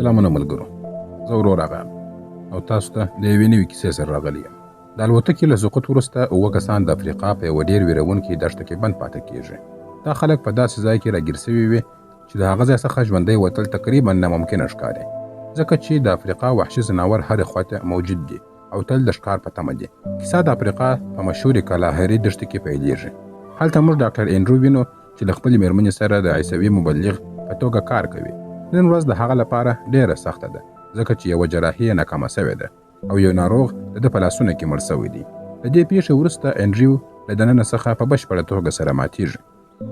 سلامونه ملګرو، زه ورور اغا او تاسو ته د یوې نوې کیسې سره راغلی یم. د الوتکې له سقوط وروسته 7 کسان د افریقا په یوه ډېر ویرونکې دښته کې بند پاتې کېږي. دا خلک په داسې ځای کې راګیر سوي وي چې د هغه ځای څخه ژوندی وتل تقریبا ناممکنه ښکاري، ځکه چې د افریقا وحشي ځناور هرې خواته موجود دي او تل د ښکار په تمه دي. کیسه د افریقا په مشهورې کالاهاري دښتې کې پیلېږي. هلته موږ ډاکټر انډرو وینو چې له خپلې مېرمنې سره د عیسوي مبلغ په توګه کار کوي. نن ورځ د هغه لپاره ډېره سخته ده، ځکه چې یوه جراحي یې ناکامه سوې ده او یو ناروغ د ده په لاسونو کې مړ سوی دی. د دې پیښې وروسته انډریو له دننه څخه په بشپړه توګه سره ماتیږي.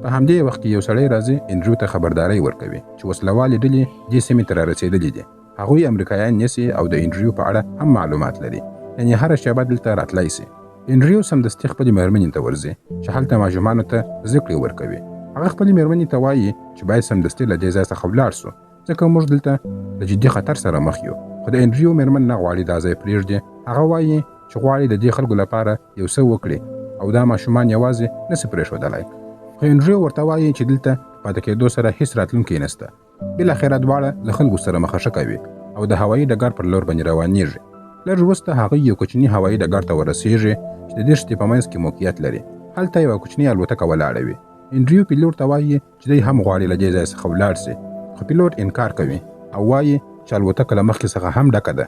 په همدې وخت کې یو سړی راځي انډریو ته خبرداری ورکوي چې وسلوالې ډلې دې سیمې ته رارسېدلې دي. هغوی امریکایان نیسي او د انډریو په اړه هم معلومات لري، یعنې هره شېبه دلته راتلی سي. انډریو سمدستي خپلې مېرمنې ته ورځي چې هلته ماشومانو ته زده کړې ورکوي. هغه خپلې مېرمنې ته وایي چې باید سمدستي له دې ځای څخه ولاړ سو، ځکه موږ دلته د جدي خطر سره مخ یو. خو د انډریو مېرمن نه غواړي دا ځای پرېږدي. هغه وایي چې غواړي د دې خلکو لپاره یو څه وکړي او دا ماشومان یوازې نسي پرېښودلی. خو انډریو ورته وایي چې دلته پاتې کېدو سره هېڅ راتلونکی نسته. بالاخره دواړه له خلکو سره مخه کوي او د هوایي ډګر پر لور باندې روانېږي. لږ وروسته هغوی یو کوچني هوایي ډګر ته ورسېږي چې د دښتې په منځ کې موقعیت لري. هلته یوه کوچنۍ الوتکه ولاړه وي. انډریو پیلوټ ته وایي چې دی هم غواړي له دې ځای څخه ولاړ سي، خو پیلوټ انکار کوي او وایي چې الوتکه له مخکې څخه هم ډکه ده.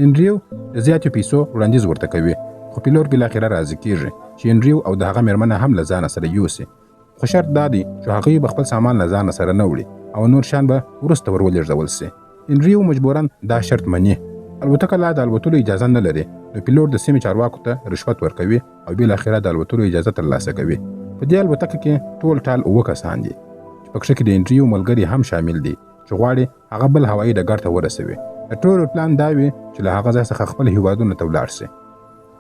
انډریو د زیاتو پیسو وړاندیز ورته کوي، خو پیلوټ بالاخره راضي کېږي چې انډریو او د هغه مېرمنه هم له ځانه سره یوسي. خو شرط دا دی چې هغوی به خپل سامان له ځانه سره نه وړي او نور شیان به وروسته ورولېږدول سي. انډریو مجبوراً دا شرط مني. الوتکه لا د الوتلو اجازه نه لري، نو پیلوټ د سیمې چارواکو ته رشوت ورکوي او بالاخره د الوتلو اجازه ترلاسه کوي. په دې الوتکه کې ټول ټال 7 کسان دي چې پکښې کې د انډریو ملګري هم شامل دي چې غواړي هغه بل هوایي ډګر ته ورسوي. د ټولو پلان دا وي چې له هغه ځای څخه خپل هیوادونو ته ولاړ سي.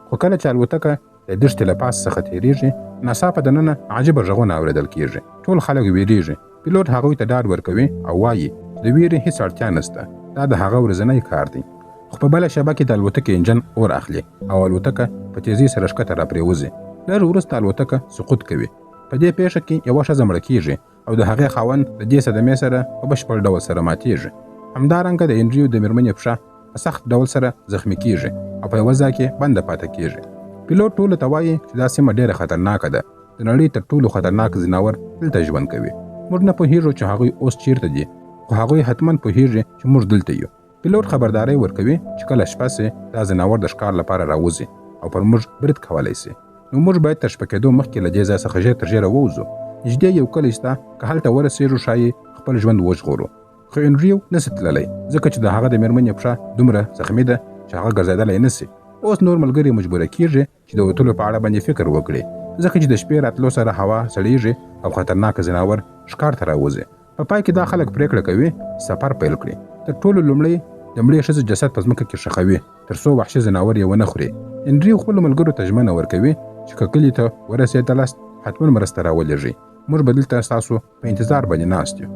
خو کله چې الوتکه د دښتې له پاس څخه تېرېږي، ناڅاپه دننه عجیبه غږونه اورېدل کېږي. ټول خلک وېرېږي. پیلوټ هغوی ته ډاډ ورکوي او وایي د ویرې هېڅ اړتیا نشته، دا د هغه ورځنی کار دی. خو په بله شېبه کې د الوتکې انجن اور اخلي او الوتکه په تیزۍ سره ښکته راپرېوځي. لږ وروسته الوتکه سقوط کوي. په دې پیښه کې یوه ښځه مړه کېږي او د هغې خاوند د دې صدمې سره په بشپړ ډول سره ماتېږي. همدارنګه د انډریو د مېرمنې پښه په سخت ډول سره زخمي کېږي او په یوه ځای کې بنده پاتې کېږي. پیلوټ ټولو ته وایي چې دا سیمه ډېره خطرناکه ده. د نړۍ تر ټولو خطرناک ځناور دلته ژوند کوي. موږ نه پوهېږو چې هغوی اوس چیرته دي، خو هغوی حتما پوهېږي چې موږ دلته یو. پیلوټ خبرداری ورکوي چې کله شپه سي دا ځناور د ښکار لپاره راوځي او پر موږ برید کولی سي. نو موږ باید تر شپه کېدو مخکې له دې ځای څخه ژر تر ژره ووځو. نږدې یو کلی شته، که هلته ورسېږو ښایي خپل ژوند وژغورو. خو انډریو نسي تللی، ځکه چې د هغه د مېرمنې پښه دومره زخمي ده چې هغه ګرځېدلی نسي. اوس نور ملګري مجبوره کېږي چې د وتلو په اړه باندې فکر وکړي، ځکه چې د شپې راتلو سره هوا سړېږي او خطرناک ځناور ښکار ته راوځي. په پای کې دا خلک پرېکړه کوي سفر پیل کړي. تر ټولو لومړی د مړې ښځې جسد په ځمکه کې ښخوي تر څو وحشي ځناور یې ونه خوري. انډریو خپلو ملګرو ته ژمنه ورکوي چې که کلي ته ورسېدلاست حتما مرسته راولېږئ. موږ به دلته ستاسو په انتظار باندې ناست یو.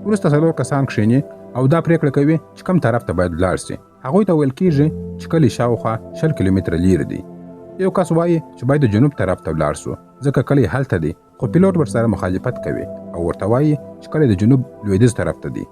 وروسته 4 کسان کښېني او دا پرېکړه کوي چې کوم طرف ته باید ولاړ سي. هغوی ته ویل کېږي چې کلي شاوخوا 20 کیلومتره لیرې دی. یو کس وایي چې باید د جنوب طرف ته ولاړ سو، ځکه کلی هلته دی. خو پیلوټ ورسره مخالفت کوي او ورته وایي چې کلی د جنوب لویدیځ طرف ته دی.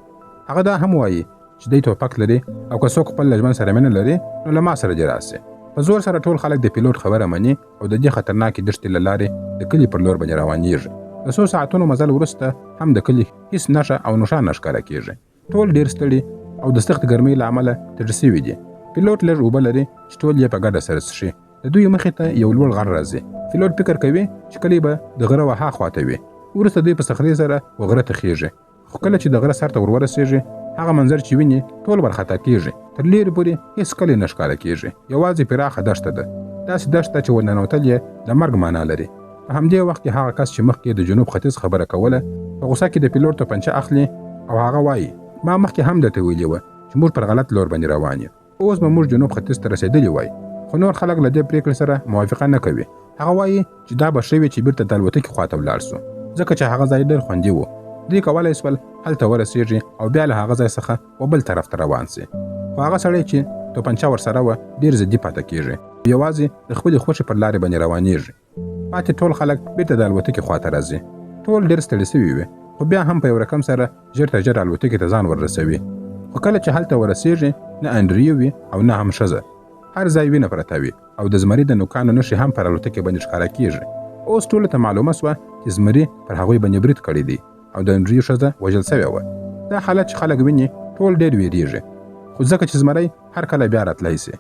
هغه دا هم وایي چې دی توپک لري او که څوک خپل له ژوند سره مینه لري نو له ما سره دې راسي. په زور سره ټول خلک د پیلوټ خبره مني او د دې خطرناکې دښتې له لارې د کلي پر لور باندې روانېږي. د 100 ساعتونو مزل وروسته هم د کلي هېڅ نښه او نښان نه ښکاره کېږي. ټول ډېر ستړي او د سخت ګرمۍ له امله تږي سوي دي. پیلوټ لږ اوبه لري چې ټول یې په ګډه سره څښي. د دوی مخې ته یو لوړ غر راځي. پیلوټ فکر کوي چې کلی به د غره وها خواته وي. وروسته دوی په صخرې سره وغره ته خېږي. خو کله چې د غره سر ته ورورسېږي، هغه منظر چې ویني ټول ورخطا کېږي. تر لیرې پورې هېڅ کلی نه ښکاره کېږي، یوازې پراخه دښته ده. داسې دښته چې ورننوتل یې د مرګ معنا لري. په همدې وخت کې هغه کس چې مخکې د جنوب ختیځ خبره کوله په غوسه کې د پیلوټ توپنچه اخلي او هغه وایي ما مخکې هم درته ویلي وه چې موږ پر غلط لور باندې روان یو. اوس به موږ جنوب ختیځ ته رسېدلي وای. خو نور خلک له دې پرېکړې سره موافقه نه کوي. هغه وایي چې دا به ښه وي چې بېرته د الوتکې خواته ولاړ سو، ځکه چې هغه ځای ډېر خوندي و. دوی کولی سول هلته ورسېږي او بیا له هغه ځای څخه بل طرف ته روان سي. خو هغه سړی چې توپنچه ورسره وه ډېر ضدي پاتې کېږي، یوازې د خپلې خوښې پر لارې باندې روانېږي. پاتې ټول خلک بېرته د الوتکې خواته راځي. ټول ډېر ستړي سوي وي، خو بیا هم په یو رقم سره ژر تر ژره الوتکې ته ځان وررسوي. خو کله چې هلته ورسېږي نه انډریو وي او نه هم ښځه. هر ځای وینه پرته وي او د زمري د نوکانو نښې هم پر الوتکې باندې ښکاره کېږي. اوس ټولو ته معلومه سوه چې زمري پر هغوی باندې برید کړی دی او د انډریو ښځه وژل سوې وه. دا حالت چې خلک ویني ټول ډېر ویریږي، خو ځکه چې زمری هر کله بیا راتلی سي.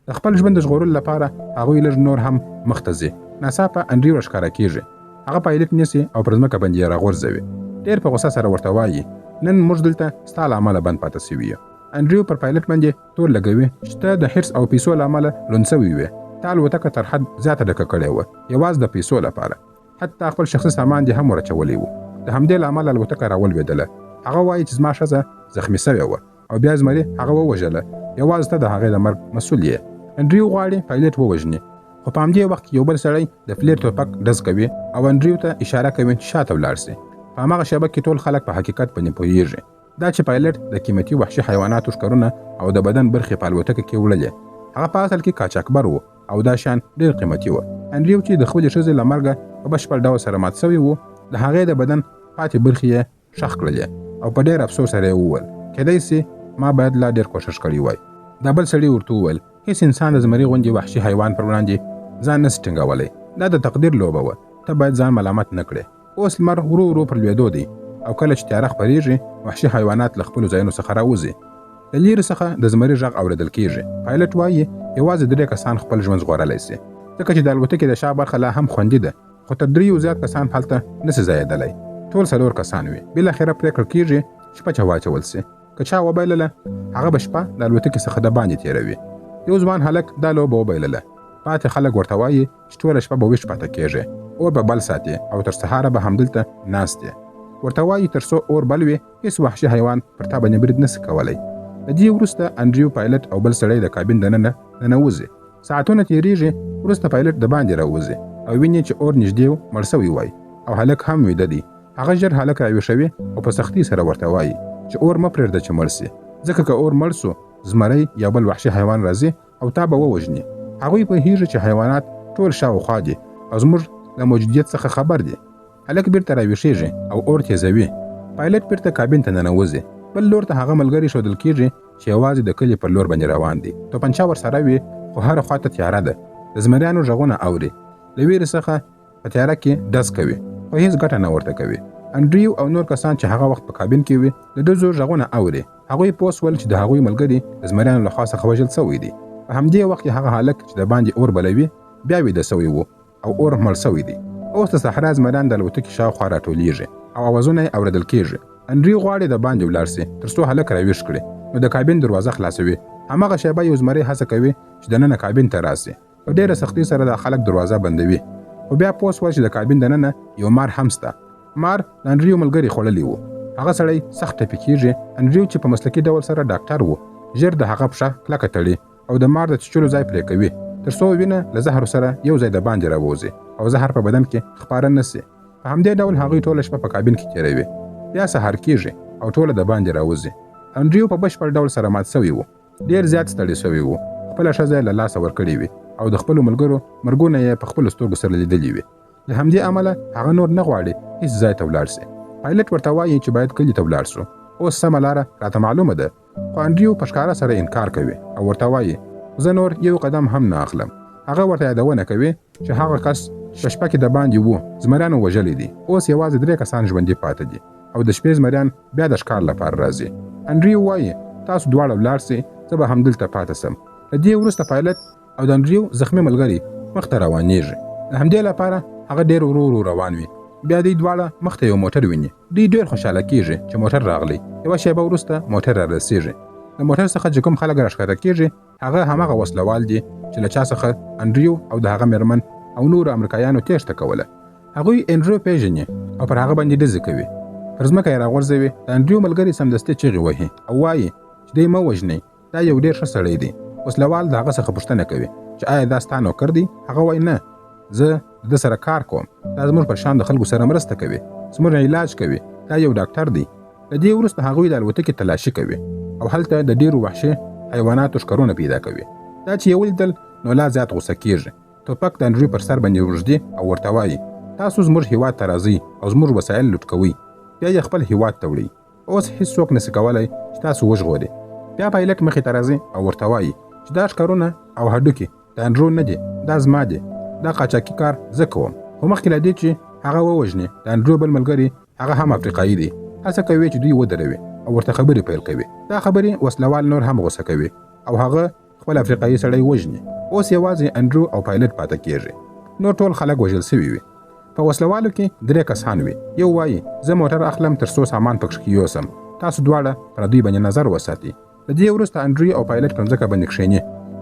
د خپل ژوند د ژغورلو لپاره هغوی لږ نور هم مخته ځي. ناڅاپه انډریو راښکاره کېږي. هغه پایلټ نیسي او پر ځمکه باندې یې راغورځوي. ډېر په غوسه سره ورته وایي نن موږ دلته ستا له امله بند پاته سوي یو. انډریو پر پایلټ باندې تور لګوي چې ته د حرص او پیسو له امله لوند سوی وې. تا الوتکه تر حد زیاته ډکه کړې وه یوازې د پیسو لپاره. حتی خپل شخصي سامان دې هم ورچولی و. د همدې له امله الوتکه راولوېدله. هغه وایي چې زما ښځه زخمي سوې وه او بیا زمري هغه ووژله. یوازې ته د هغې د مرګ مسؤل یې. انډریو غواړي پایلټ ووژني، خو په همدې وخت کې یو بل سړی د فلیر ټوپک ډز کوي او انډریو ته اشاره کوي چې شاته ولاړ سي. په هماغه شېبه کې ټول خلک په حقیقت باندې پوهېږي. دا چې پایلټ د قیمتي وحشي حیواناتو ښکرونه او د بدن برخې په الوتکه کې وړلې، هغه په اصل کې قاچاقبر و او دا شیان ډېر قیمتي و. انډریو چې د خپلې ښځې له مرګه په بشپړ ډول سره مات سوی و، د هغې د بدن پاتې برخې یې ښخ کړلې او په ډېر افسوس سره یې وویل کیدای سي ما باید لا ډېر کوښښ کړی وای. دا بل سړي ورته وویل هیڅ انسان د زمري غوندې وحشي حیوان پر وړاندې ځان نسي ټینګولی. دا د تقدیر لوبه وه، ته باید ځان ملامت نه کړې. اوس لمر ورو ورو پر لوېدو دی او کله چې تیاره خپرېږي وحشي حیوانات له خپلو ځایونو څخه راوځي. له لیرې څخه د زمري غږ اورېدل کېږي. پایلټ وایي یوازې 3 کسان خپل ژوند ژغورلی سي، ځکه چې د الوتکې د شا برخه لا هم خوندي ده، خو تر 3 زیات کسان هلته نسي ځایېدلی. ټول 4 کسان وي. بالاخره پرېکړه کېږي چې پچه واچول سي. که چا وبایلله هغه به شپه د الوتکې څخه د باندې تېروي. یو ځوان هلک دا لوبه وبایلله. پاتې خلک ورته وایي چې ټوله شپه به ویښ پاته کېږي، اور به بل ساتي او تر سهاره به همدلته ناست یې. ورته وایي تر څو اور بل وي هېڅ وحشي حیوان پر تا باندې برید نسي کولی. له دې وروسته انډریو پایلټ او بل سړی د کابین دننه ننوځي. ساعتونه تېرېږي. وروسته پایلټ د باندې راوځي او ویني چې اور نږدې مړ سوی وای او هلک هم ویده دی. هغه ژر هلک راویښوي او په سختۍ سره ورته وایي چې اور مه پرېږده چې مړ سي، ځکه که اور مړ سو زمری یا بل وحشي حیوان راځي او تا به ووژني. هغوی پوهېږي چې حیوانات ټول شاوخوا دي او زموږ له موجودیت څخه خبر دي. هلک بیرته راویښېږي او اور تیزوي. پایلټ بیرته کابین ته ننوځي. بل لور ته هغه ملګري ښودل کېږي چې یوازې د کلي پر لور باندې روان دي. توپنچه ورسره وي خو هره خواته تیاره ده. د زمریانو غږونه اوري. له ویرې څخه په تیاره کې ډز کوي خو هېڅ ګټه نه ورته کوي. انډریو او نور کسان چې هغه وخت په کابین کې وي د ډزو غږونه اوري. هغوی پوه سول چې د هغوی ملګري د زمریانو له خوا څخه وژل سوی دي. په همدې وخت کې هغه هلک چې د باندې اور بلوي بیا ویده سوی و او اور مړ سوی دی. اوس د صحرا زمریان د الوتکې شاوخوا راټولیږي او اوازونه یې اورېدل کېږي. انډریو غواړي د باندې ولاړ سي تر څو هلک راویښ کړي، نو د کابین دروازه خلاصوي. هماغه شېبه یو زمری هڅه کوي چې دننه کابین ته راسي. په ډېره سختۍ سره د خلک دروازه بندوي، خو بیا پوه سول چې د کابین دننه یو مار هم سته. مار د انډریو ملګري خوړلی و. هغه سړی سخت ټپي کېږي. انډریو چې په مسلکي ډول سره ډاکټر و ژر د هغه پښه کلکه تړي او د مار د چیچلو ځای پرې کوي تر څو وینه له زهرو سره یو ځای د باندې راوځي او زهر په بدن کې خپاره نه سي. په همدې ډول هغوی ټوله شپه په کابین کې تېروي. بیا سهار کېږي او ټوله د باندې راوځي. انډریو په بشپړ ډول سره مات سوی و. ډېر زیات ستړی سوی و. خپله ښځه یې له لاسه ورکړې وي او د خپلو ملګرو مرګونه یې په خپلو سترګو سره لیدلي وي. له همدې امله هغه نور نه غواړي هېڅ ځای ته ولاړ سي. پایلټ ورته وایي چې باید کلي ته ولاړ سو. اوس سمه لاره راته معلومه ده، خو انډریو په ښکاره سره انکار کوي او ورته وایي زه نور یو قدم هم نه اخلم. هغه ورته یادونه کوي چې هغه کس په شپه کې د باندې و زمریانو وژلی دي. اوس یوازې 3 کسان ژوندي پاتې دي او د شپې زمریان بیا د ښکار لپاره راځي. انډریو وایي تاسو دواړه ولاړ سئ، زه به همدلته پاتې سم. له دې وروسته پایلټ او د انډریو زخمي ملګري مخته روانېږي. د همدې لپاره هغه ډېر ورو ورو روان وي. بیا دوی دواړه مخته یو موټر ویني. دوی ډېر خوشحاله کېږي چې موټر راغلی. یوه شېبه وروسته موټر رارسېږي. د موټر څخه چې کوم خلک راښکته کېږي هغه هماغه وسلوال دي چې له چا څخه انډریو او د هغه مېرمن او نورو امریکایانو تېښته کوله. هغوی انډریو پېژني او پر هغه باندې ډزې کوي. پر ځمکه یې راغورځوي. د انډریو ملګري سمدستي چیغې وهي او وایي چې دی مه وژنئ، دا یو ډېر ښه سړی دی. وسلوال د هغه څخه پوښتنه کوي چې آیا دا ستا نوکر دی؟ هغه وایي نه، زه د ده سره کار کوم. دا زموږ په شان د خلکو سره مرسته کوي، زموږ علاج کوي، دا یو ډاکټر دی. له دې وروسته هغوی د الوتکې تلاشي کوي او هلته د ډېرو وحشي حیواناتو ښکرونه پیدا کوي. دا چې یې ولیدل نو لا زیات غوسه کېږي. ټوپک د انډریو پر سر باندې وږدي او ورته وایي تاسو زموږ هیواد ته راځئ او زموږ وسایل لوټ کوئ، بیا یې خپل هیواد ته وړئ. اوس هېڅوک نسي کولی چې تاسو وژغوري. بیا پایلټ مخې ته راځي او ورته وایي چې دا ښکارونه او هډوکي د انډرو نه دي، دا زما دي، دا قاچاقي کار زه کوم. خو مخکې له دې چې هغه ووژني د انډرو بل ملګري هغه هم افریقایي دی، هڅه کوي چې دوی ودروي او ورته خبرې پیل کوي. دا خبرې وسلوال نور هم غوسه کوي او هغه خپل افریقایي سړی وژني. اوس یوازې انډرو او پایلټ پاتې کیږي. نور ټول خلک وژل شوي وي. په وسلوالو کې 3 کسان وي. یو وایي زه موټر اخلم تر څو سامان پکښ یوسم، تاسو دواړه پر دوی باندې نظر وساتئ. د دې وروسته انډرو او پایلټ په ځمکه باندې کښېني.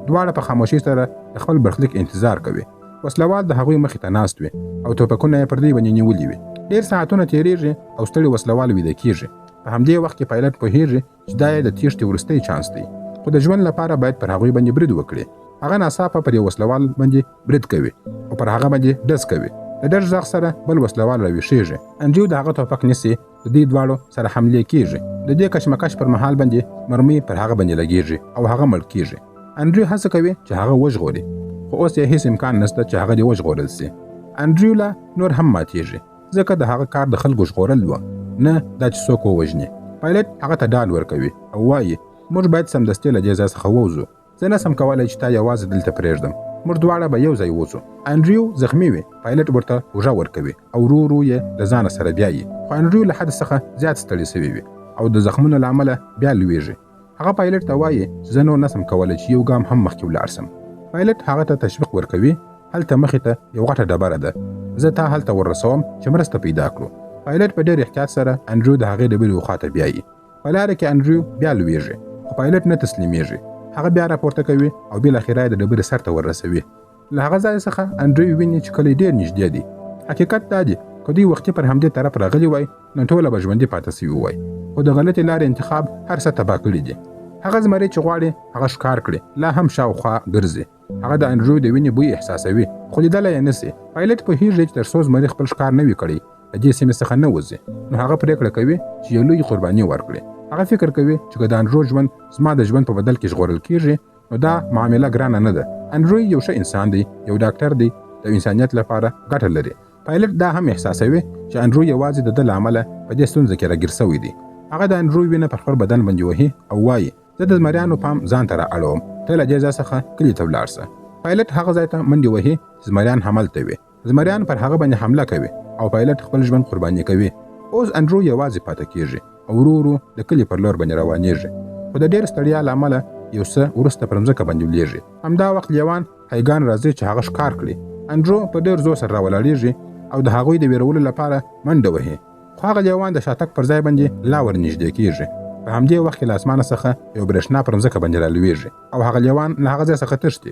دواړه په خاموشۍ سره د خپل برخلیک انتظار کوي. وسلوال د هغوی مخې ته ناست وي او توپکونه یې پر دوی باندې نیولي وي. ډېر ساعتونه تېرېږي او ستړي وسلوال ویده کېږي. په همدې وخت کې پایلټ پوهېږي چې دا یې د تېښتې وروستی چانس دی، خو د ژوند لپاره باید پر هغوی باندې برید وکړي. هغه ناڅاپه پر یو وسلوال باندې برید کوي او پر هغه باندې ډز کوي. د ډز غږ سره بل وسلوال راویښېږي. انډرو د هغه توپک نیسي، د دې دواړو سره حملې کېږي. د دې کشمکش پر مهال باندې مرمۍ پر هغه باندې لګېږي او هغه مړ کېږي. انډرو هڅه کوي چې هغه وژغوري، خو اوس یې هیڅ امکان نشته چې هغه دې وژغورل شي. انډرو لا نور هم ماتېږي، ځکه د هغه کار د خلکو ژغورل و، نه دا چې څوک ووژني. پایلټ هغه ته ډاډ ورکوي او وایي موږ باید سمدستي له دې ځای څخه ووځو. زه نسم کولی چې تا یوازې دلته پرېږدم، موږ دواړه به یو ځای وځو. انډرو زخمي وي. پایلټ ورته اوږه ورکوي او ورو ورو یې له ځانه سره بیایي. خو انډرو له حد څخه زیات ستړی شوی وي او د زخمونو له امله بیا لویږي. هغه پایلټ ته وایي چې زه نور نسم کولی چې یو ګام هم مخکې ولاړ سم. پایلټ هغه ته تشویق ورکوي. هلته مخې ته یو غټه ډبره ده، زه تا هلته ورسوم چې مرسته پیدا کړو. پایلټ په ډېر احتیاط سره انډرو د هغې ډبرې خواته بیایي. په لاره کې انډرو بیا لویږي، خو پایلټ نه تسلیمیږي. هغه بیا راپورته کوي او بالاخره یې د ډبرې سر ته ورسوي. له هغه ځای څخه انډرو ویني چې کلی ډېر نږدې دی. حقیقت دا دی که دوی وختي پر همدې طرف راغلي وای نو ټوله به ژوندي پاتې سوي وای، خو د غلطې لارې انتخاب هر څه تباه کړي دي. هغه زمری چې غواړي هغه ښکار کړي لا هم شاوخوا ګرځي. هغه د انډرو د وینې بوی احساسوي خو لیدلی یې نسي. پایلټ پوهېږي چې تر څو زمري خپل ښکار نه وي کړی د دې سیمې څخه نه وځي، نو هغه پرېکړه کوي چې یو لوی قرباني ورکړي. هغه فکر کوي چې که د انډرو ژوند زما د ژوند په بدل کې ژغورل کېږي نو دا معامله ګرانه نه ده. انډرو یو ښه انسان دی، یو ډاکټر دی، د انسانیت لپاره ګټه لري. پایلټ دا هم احساسوي چې انډرو یوازې د ده له امله په دې ستونزه کې راګیر شوی دی. هغه د انډرو وینه پر خپل بدن باندې وهي او وایي زه د زمریانو پام ځان ته را اړوم، ته له دې ځای څخه کلي ته ولاړ شه. پایلټ هغه ځای ته منډې وهي چې زمریان همالته وي. زمریان پر هغه باندې حمله کوي او پایلټ خپل ژوند قرباني کوي. اوس انډرو یوازې پاتې کېږي او ورو ورو د کلي پر لور باندې روانېږي، خو د ډېر ستړیا له امله یو څه وروسته پر مځکه باندې ولېږي. همدا وخت لیوان هیګان راځي چې هغه ښکار کړي. انډرو په ډېر زور سره راولاړېږي او د هغوی د ویرولو لپاره منډه وهي، خو هغه لیوان د شاتګ پر ځای باندې لا ورنږدې کېږي. په همدې وخت کې له اسمانه څخه یو برېښنا پر مځکه باندې رالوېږي او هغه لیوان له هغه ځای څخه تښتي.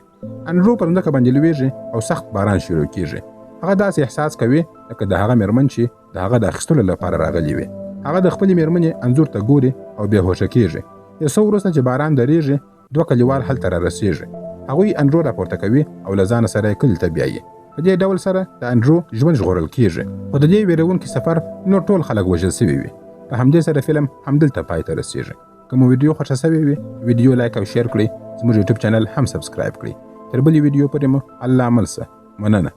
انډرو پر مځکه باندې لوېږي او سخت باران شروع کېږي. هغه داسې احساس کوي لکه د هغه مېرمن چې د هغه د اخیستلو لپاره راغلې وي. هغه د خپلې مېرمنې انځور ته ګوري او بېهوشه کېږي. یو څه وروسته چې باران درېږي 2 کلیوال هلته رارسېږي. هغوی انډرو راپورته کوي او له ځانه سره یې کلي ته بیایي. په دې ډول سره د انډرو ژوند ژغورل کېږي، خو د دې ویرونکي سفر نور ټول خلک وژل سوي وي. په همدې سره فلم همدلته پای ته رسېږي. که مو ویډیو خوښه سوې وي ویډیو لایک او شیر کړئ. زموږ یوټیوب چینل هم سبسکرایب کړئ. تر بلې ویډیو پورې مو الله عمل شه. مننه.